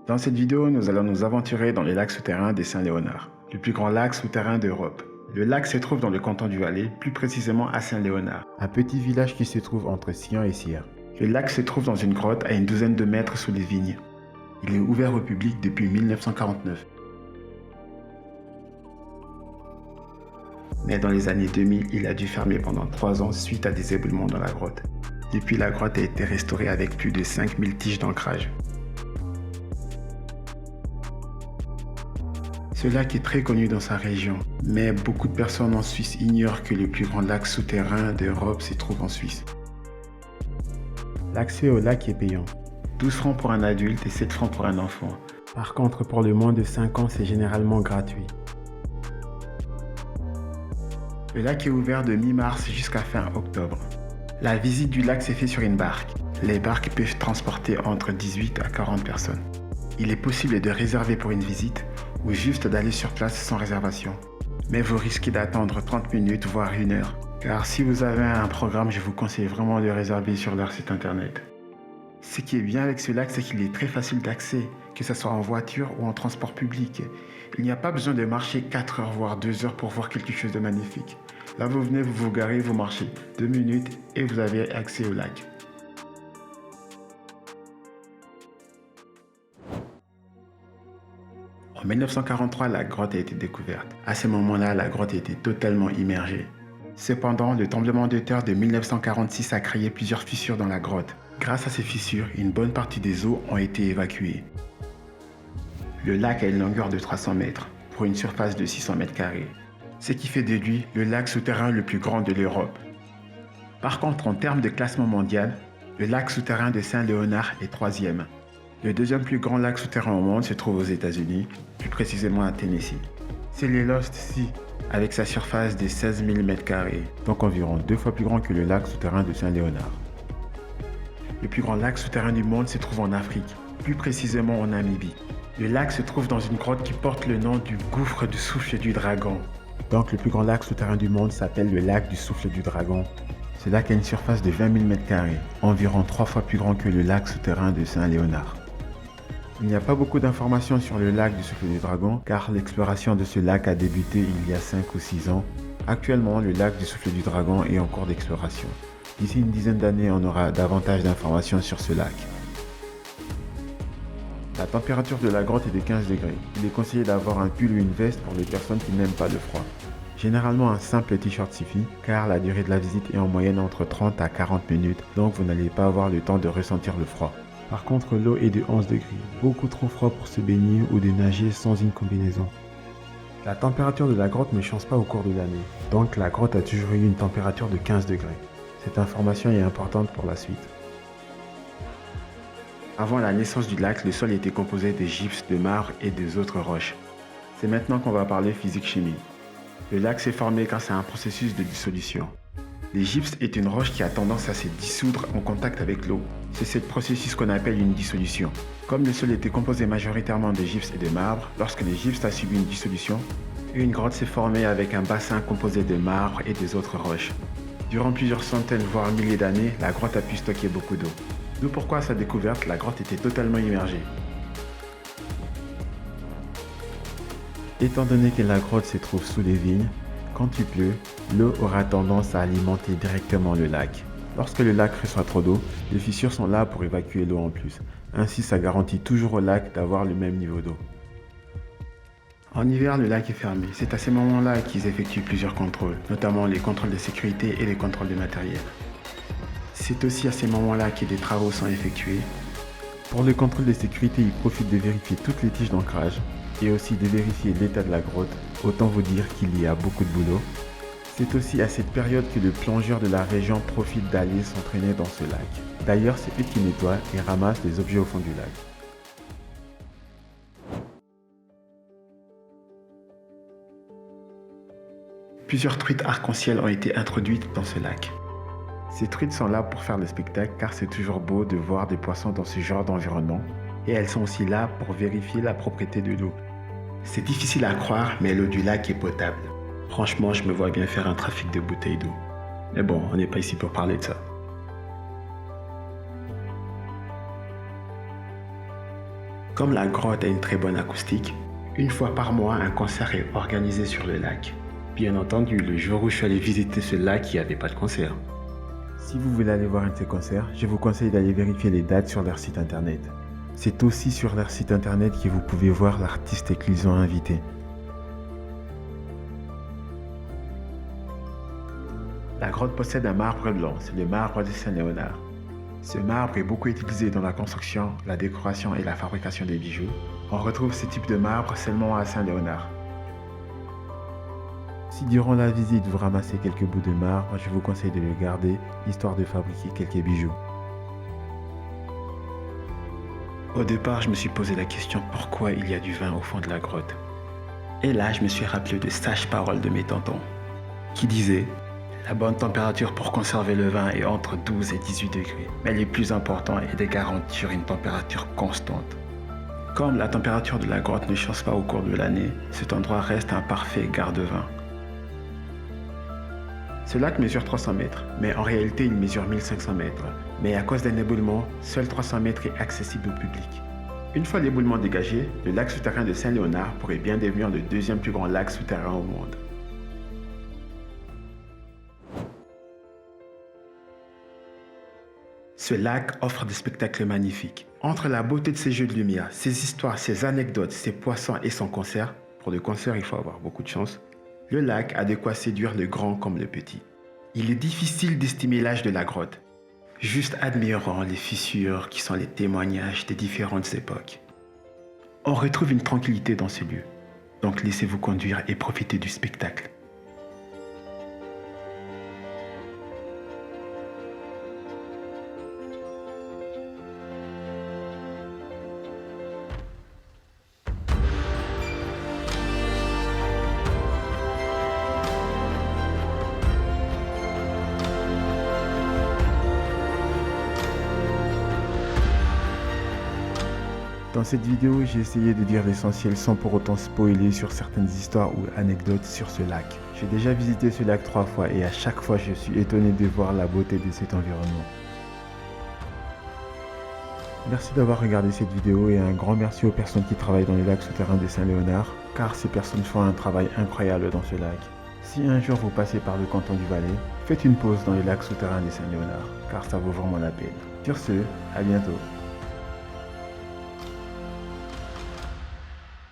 Dans cette vidéo, nous allons nous aventurer dans le lac souterrain de Saint-Léonard, le plus grand lac souterrain d'Europe. Le lac se trouve dans le canton du Valais, plus précisément à Saint-Léonard, un petit village qui se trouve entre Sion et Sierre. Le lac se trouve dans une grotte à une douzaine de mètres sous les vignes. Il est ouvert au public depuis 1949. Mais dans les années 2000, il a dû fermer pendant 3 ans suite à des éboulements dans la grotte. Depuis, la grotte a été restaurée avec plus de 5000 tiges d'ancrage. Ce lac est très connu dans sa région, mais beaucoup de personnes en Suisse ignorent que le plus grand lac souterrain d'Europe se trouve en Suisse. L'accès au lac est payant, 12 francs pour un adulte et 7 francs pour un enfant. Par contre, pour le moins de 5 ans, c'est généralement gratuit. Le lac est ouvert de mi-mars jusqu'à fin octobre. La visite du lac s'est faite sur une barque. Les barques peuvent transporter entre 18 à 40 personnes. Il est possible de réserver pour une visite ou juste d'aller sur place sans réservation. Mais vous risquez d'attendre 30 minutes voire 1 heure. Car si vous avez un programme, je vous conseille vraiment de réserver sur leur site internet. Ce qui est bien avec ce lac, c'est qu'il est très facile d'accès, que ce soit en voiture ou en transport public. Il n'y a pas besoin de marcher 4 heures voire 2 heures pour voir quelque chose de magnifique. Là vous venez, vous vous garez, vous marchez 2 minutes et vous avez accès au lac. En 1943, la grotte a été découverte. À ce moment-là, la grotte était totalement immergée. Cependant, le tremblement de terre de 1946 a créé plusieurs fissures dans la grotte. Grâce à ces fissures, une bonne partie des eaux ont été évacuées. Le lac a une longueur de 300 mètres, pour une surface de 600 mètres carrés, ce qui fait de lui le lac souterrain le plus grand de l'Europe. Par contre, en termes de classement mondial, le lac souterrain de Saint-Léonard est 3e. Le deuxième plus grand lac souterrain au monde se trouve aux États-Unis, plus précisément à Tennessee. C'est le Lost Sea, avec sa surface de 16 000 m², donc environ 2 fois plus grand que le lac souterrain de Saint-Léonard. Le plus grand lac souterrain du monde se trouve en Afrique, plus précisément en Namibie. Le lac se trouve dans une grotte qui porte le nom du gouffre du souffle du dragon. Donc le plus grand lac souterrain du monde s'appelle le lac du souffle du dragon. Ce lac a une surface de 20 000 m², environ 3 fois plus grand que le lac souterrain de Saint-Léonard. Il n'y a pas beaucoup d'informations sur le lac du souffle du dragon car l'exploration de ce lac a débuté il y a 5 ou 6 ans. Actuellement, le lac du souffle du dragon est en cours d'exploration. D'ici une dizaine d'années, on aura davantage d'informations sur ce lac. La température de la grotte est de 15 degrés. Il est conseillé d'avoir un pull ou une veste pour les personnes qui n'aiment pas le froid. Généralement, un simple t-shirt suffit car la durée de la visite est en moyenne entre 30 à 40 minutes, donc vous n'allez pas avoir le temps de ressentir le froid. Par contre, l'eau est de 11 degrés, beaucoup trop froid pour se baigner ou de nager sans une combinaison. La température de la grotte ne change pas au cours de l'année, donc la grotte a toujours eu une température de 15 degrés. Cette information est importante pour la suite. Avant la naissance du lac, le sol était composé de gypse, de marbre et des autres roches. C'est maintenant qu'on va parler physique-chimie. Le lac s'est formé grâce à un processus de dissolution. Le gypse est une roche qui a tendance à se dissoudre en contact avec l'eau. C'est ce processus qu'on appelle une dissolution. Comme le sol était composé majoritairement de gypse et de marbre, lorsque le gypse a subi une dissolution, une grotte s'est formée avec un bassin composé de marbre et des autres roches. Durant plusieurs centaines voire milliers d'années, la grotte a pu stocker beaucoup d'eau. D'où pourquoi à sa découverte, la grotte était totalement immergée. Étant donné que la grotte se trouve sous les vignes, quand il pleut, l'eau aura tendance à alimenter directement le lac. Lorsque le lac reçoit trop d'eau, les fissures sont là pour évacuer l'eau en plus. Ainsi, ça garantit toujours au lac d'avoir le même niveau d'eau. En hiver, le lac est fermé. C'est à ces moments-là qu'ils effectuent plusieurs contrôles, notamment les contrôles de sécurité et les contrôles de matériel. C'est aussi à ces moments-là que des travaux sont effectués. Pour le contrôle de sécurité, ils profitent de vérifier toutes les tiges d'ancrage et aussi de vérifier l'état de la grotte. Autant vous dire qu'il y a beaucoup de boulot. C'est aussi à cette période que les plongeurs de la région profitent d'aller s'entraîner dans ce lac. D'ailleurs, c'est eux qui nettoient et ramassent les objets au fond du lac. Plusieurs truites arc-en-ciel ont été introduites dans ce lac. Ces truites sont là pour faire le spectacle car c'est toujours beau de voir des poissons dans ce genre d'environnement et elles sont aussi là pour vérifier la propreté de l'eau. C'est difficile à croire mais l'eau du lac est potable. Franchement, je me vois bien faire un trafic de bouteilles d'eau. Mais bon, on n'est pas ici pour parler de ça. Comme la grotte a une très bonne acoustique, une fois par mois, un concert est organisé sur le lac. Bien entendu, le jour où je suis allé visiter ce lac, il n'y avait pas de concert. Si vous voulez aller voir un de ces concerts, je vous conseille d'aller vérifier les dates sur leur site internet. C'est aussi sur leur site internet que vous pouvez voir l'artiste et qu'ils ont invité. La grotte possède un marbre blanc, c'est le marbre de Saint-Léonard. Ce marbre est beaucoup utilisé dans la construction, la décoration et la fabrication des bijoux. On retrouve ce type de marbre seulement à Saint-Léonard. Si durant la visite vous ramassez quelques bouts de marbre, je vous conseille de le garder, histoire de fabriquer quelques bijoux. Au départ, je me suis posé la question pourquoi il y a du vin au fond de la grotte. Et là, je me suis rappelé de sages paroles de mes tontons, qui disaient « La bonne température pour conserver le vin est entre 12 et 18 degrés, mais le plus important est de garantir une température constante. » Comme la température de la grotte ne change pas au cours de l'année, cet endroit reste un parfait garde-vin. Ce lac mesure 300 mètres, mais en réalité il mesure 1500 mètres. Mais à cause d'un éboulement, seul 300 mètres est accessible au public. Une fois l'éboulement dégagé, le lac souterrain de Saint-Léonard pourrait bien devenir le deuxième plus grand lac souterrain au monde. Ce lac offre des spectacles magnifiques. Entre la beauté de ses jeux de lumière, ses histoires, ses anecdotes, ses poissons et son concert, pour le concert il faut avoir beaucoup de chance, le lac a de quoi séduire le grand comme le petit. Il est difficile d'estimer l'âge de la grotte. Juste admirant les fissures qui sont les témoignages des différentes époques. On retrouve une tranquillité dans ce lieu, donc laissez-vous conduire et profitez du spectacle. Dans cette vidéo, j'ai essayé de dire l'essentiel sans pour autant spoiler sur certaines histoires ou anecdotes sur ce lac. J'ai déjà visité ce lac 3 fois et à chaque fois je suis étonné de voir la beauté de cet environnement. Merci d'avoir regardé cette vidéo et un grand merci aux personnes qui travaillent dans les lacs souterrains de Saint-Léonard, car ces personnes font un travail incroyable dans ce lac. Si un jour vous passez par le canton du Valais, faites une pause dans les lacs souterrains de Saint-Léonard, car ça vaut vraiment la peine. Sur ce, à bientôt.